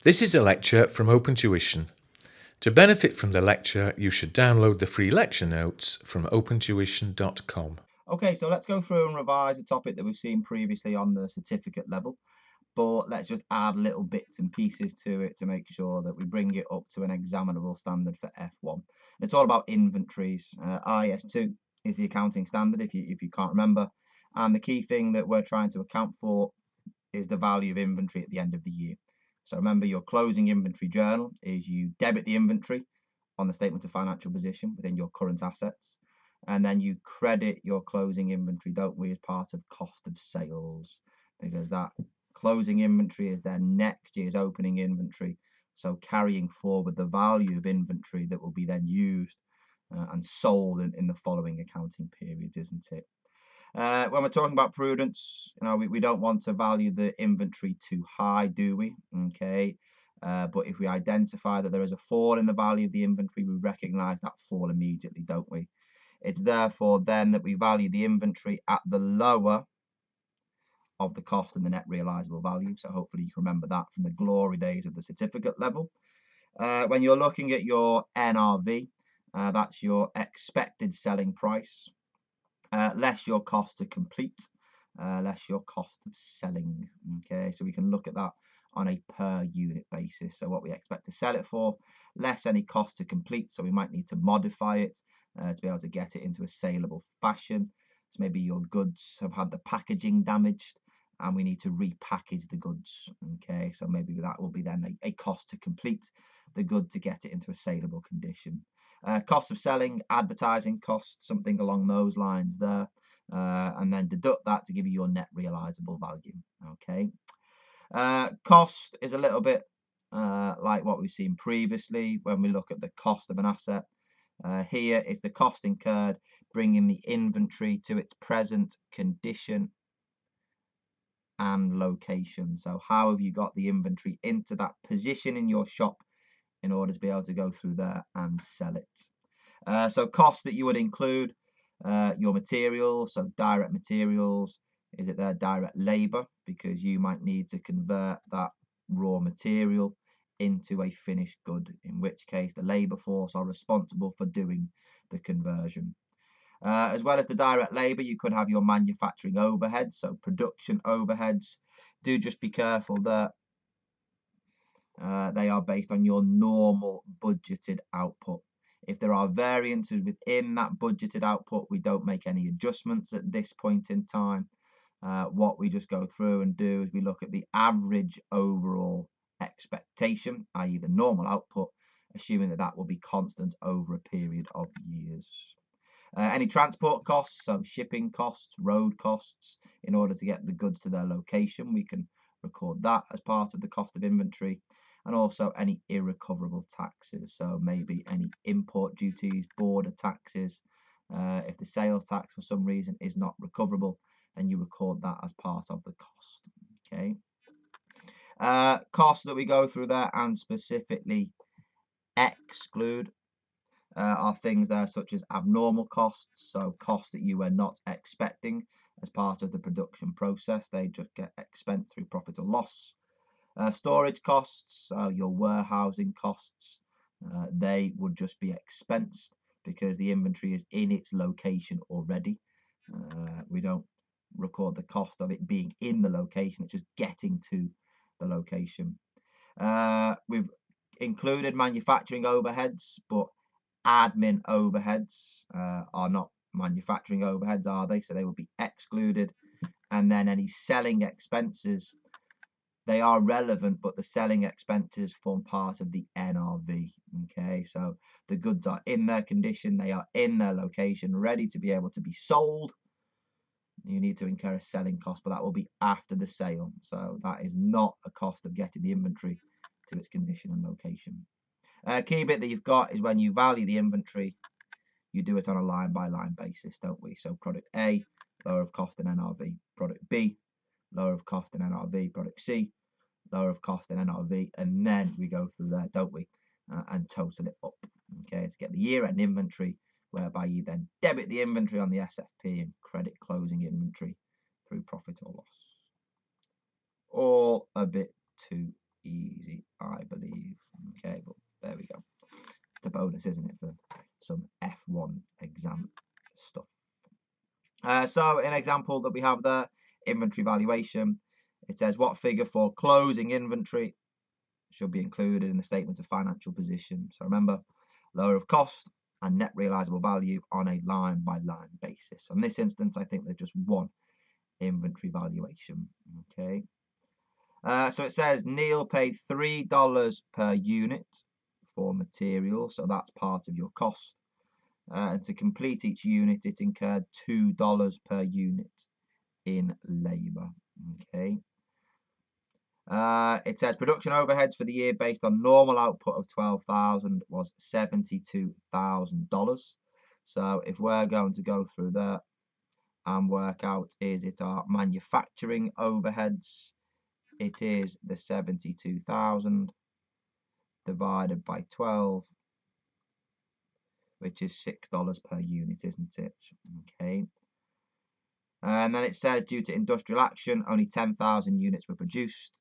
This is a lecture from Open Tuition. To benefit from the lecture, you should download the free lecture notes from opentuition.com. Okay, so let's go through and revise a topic that we've seen previously on the certificate level, but let's just add little bits and pieces to it to make sure that we bring it up to an examinable standard for F1. And it's all about inventories. IAS2 is the accounting standard, if you can't remember. And the key thing that we're trying to account for is the value of inventory at the end of the year. So remember, your closing inventory journal is you debit the inventory on the statement of financial position within your current assets, and then you credit your closing inventory, don't we, as part of cost of sales, because that closing inventory is then next year's opening inventory. So carrying forward the value of inventory that will be then used and sold in the following accounting periods, isn't it? When we're talking about prudence, we don't want to value the inventory too high, do we? Okay. But if we identify that there is a fall in the value of the inventory, we recognize that fall immediately, don't we? It's therefore then that we value the inventory at the lower of the cost and the net realizable value. So hopefully you can remember that from the glory days of the certificate level. When you're looking at your NRV, that's your expected selling price, less your cost to complete, less your cost of selling. Okay, so we can look at that on a per unit basis. So what we expect to sell it for, less any cost to complete. So we might need to modify it to be able to get it into a saleable fashion. So maybe your goods have had the packaging damaged and we need to repackage the goods. Okay, so maybe that will be then a cost to complete the good to get it into a saleable condition. Cost of selling, advertising costs, something along those lines there, and then deduct that to give you your net realizable value. Okay. Cost is a little bit like what we've seen previously when we look at the cost of an asset. Here is the cost incurred bringing the inventory to its present condition and location. So how have you got the inventory into that position in your shop in order to be able to go through there and sell it? So costs that you would include, your materials, so direct materials. Is it their direct labor? Because you might need to convert that raw material into a finished good, in which case the labor force are responsible for doing the conversion. As well as the direct labor, you could have your manufacturing overheads, so production overheads. Do just be careful that they are based on your normal budgeted output. If there are variances within that budgeted output, we don't make any adjustments at this point in time. What we just go through and do is we look at the average overall expectation, i.e. the normal output, assuming that that will be constant over a period of years. Any transport costs, so shipping costs, road costs, in order to get the goods to their location, we can record that as part of the cost of inventory. And also any irrecoverable taxes, so maybe any import duties, border taxes. If the sales tax for some reason is not recoverable, then you record that as part of the cost. Okay. Costs that we go through there and specifically exclude are things there such as abnormal costs, so costs that you were not expecting as part of the production process. They just get expensed through profit or loss. Storage costs, your warehousing costs, they would just be expensed because the inventory is in its location already. We don't record the cost of it being in the location, it's just getting to the location. We've included manufacturing overheads, but admin overheads are not manufacturing overheads, are they? So they will be excluded. And then any selling expenses, they are relevant, but the selling expenses form part of the NRV. Okay, so the goods are in their condition, they are in their location, ready to be able to be sold. You need to incur a selling cost, but that will be after the sale. So that is not a cost of getting the inventory to its condition and location. Key bit that you've got is when you value the inventory, you do it on a line by line basis, don't we? So product A, lower of cost and NRV. Product B, lower of cost and NRV. Product C, lower of cost and NRV. And then we go through there, don't we? And total it up, okay, to get the year-end inventory, whereby you then debit the inventory on the SFP and credit closing inventory through profit or loss. All a bit too easy, I bonus, isn't it, for some F1 exam stuff. So an example that we have there, inventory valuation, it says what figure for closing inventory should be included in the statement of financial position. So remember, lower of cost and net realizable value on a line by line basis. In this instance, I think there's just one inventory valuation. Okay. So it says Neil paid $3 per unit for material, so that's part of your cost. And to complete each unit, it incurred $2 per unit in labour. Okay. It says production overheads for the year based on normal output of 12,000 was $72,000. So if we're going to go through that and work out, is it our manufacturing overheads? It is the 72,000 divided by 12, which is $6 per unit, isn't it? Okay. And then it says due to industrial action, only 10,000 units were produced.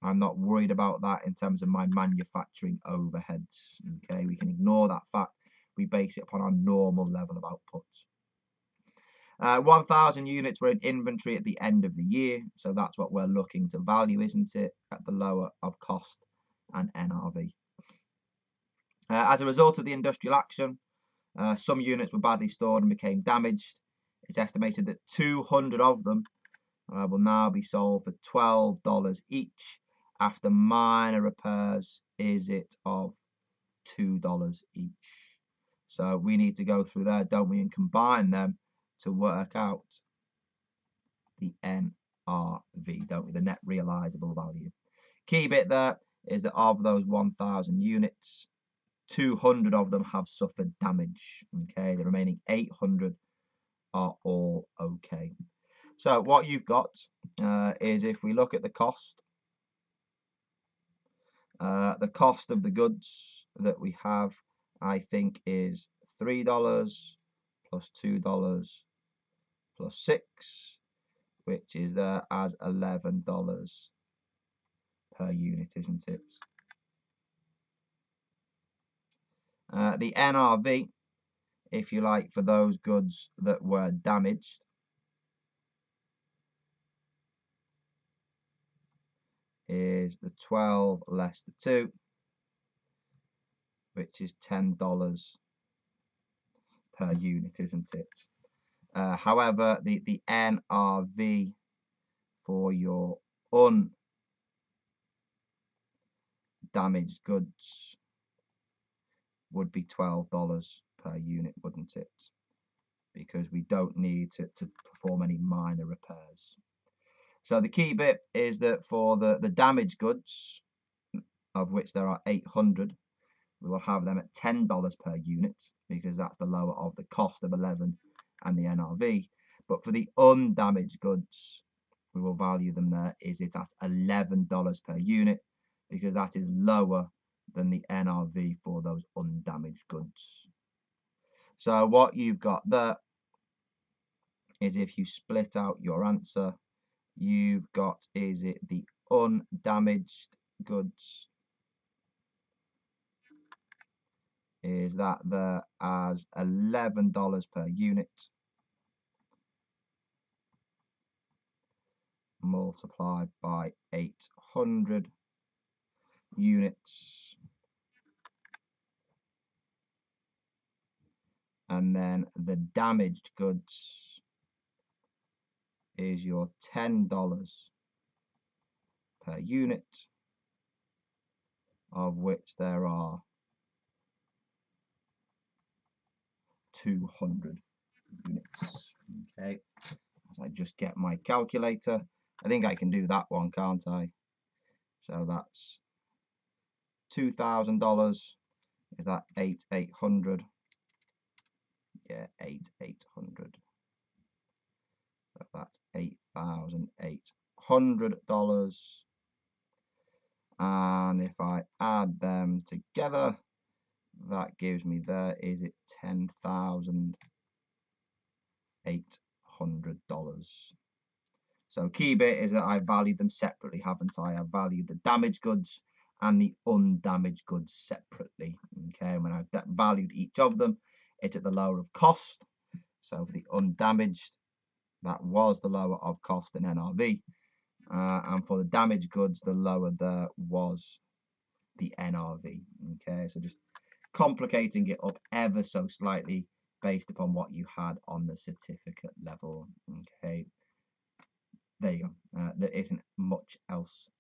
I'm not worried about that in terms of my manufacturing overheads. Okay, we can ignore that fact. We base it upon our normal level of output. 1,000 units were in inventory at the end of the year. So that's what we're looking to value, isn't it? At the lower of cost and NRV. As a result of the industrial action, some units were badly stored and became damaged. It's estimated that 200 of them will now be sold for $12 each. After minor repairs, is it of $2 each? So we need to go through there, don't we, and combine them to work out the NRV, don't we, the net realizable value. Key bit there is that of those 1,000 units, 200 of them have suffered damage. Okay, the remaining 800 are all okay. So what you've got is, if we look at the cost of the goods that we have, I think, is $3 plus $2 plus 6, which is there as $11 per unit, isn't it? The NRV, if you like, for those goods that were damaged is the 12 less the 2, which is $10 per unit, isn't it? However, the NRV for your undamaged goods would be $12 per unit, wouldn't it? Because we don't need to perform any minor repairs. So the key bit is that for the damaged goods, of which there are 800, we will have them at $10 per unit, because that's the lower of the cost of 11 and the NRV. But for the undamaged goods, we will value them there, is it at $11 per unit, because that is lower than the NRV for those undamaged goods. So what you've got there is, if you split out your answer, you've got, is it the undamaged goods, is that there as $11 per unit multiplied by 800 units, and then the damaged goods is your $10 per unit, of which there are 200 units. Okay, as I just get my calculator, I think I can do that one, can't I? So that's $2,000. Is that 800? Yeah, 800. So that's $8,800. And if I add them together, that gives me, there is it, $10,800. So key bit is that I valued them separately, haven't I? I valued the damaged goods and the undamaged goods separately. Okay, when I valued each of them, it's at the lower of cost. So for the undamaged, that was the lower of cost in NRV. And for the damaged goods, the lower there was the NRV. Okay, so just complicating it up ever so slightly based upon what you had on the certificate level. Okay, there you go. There isn't much else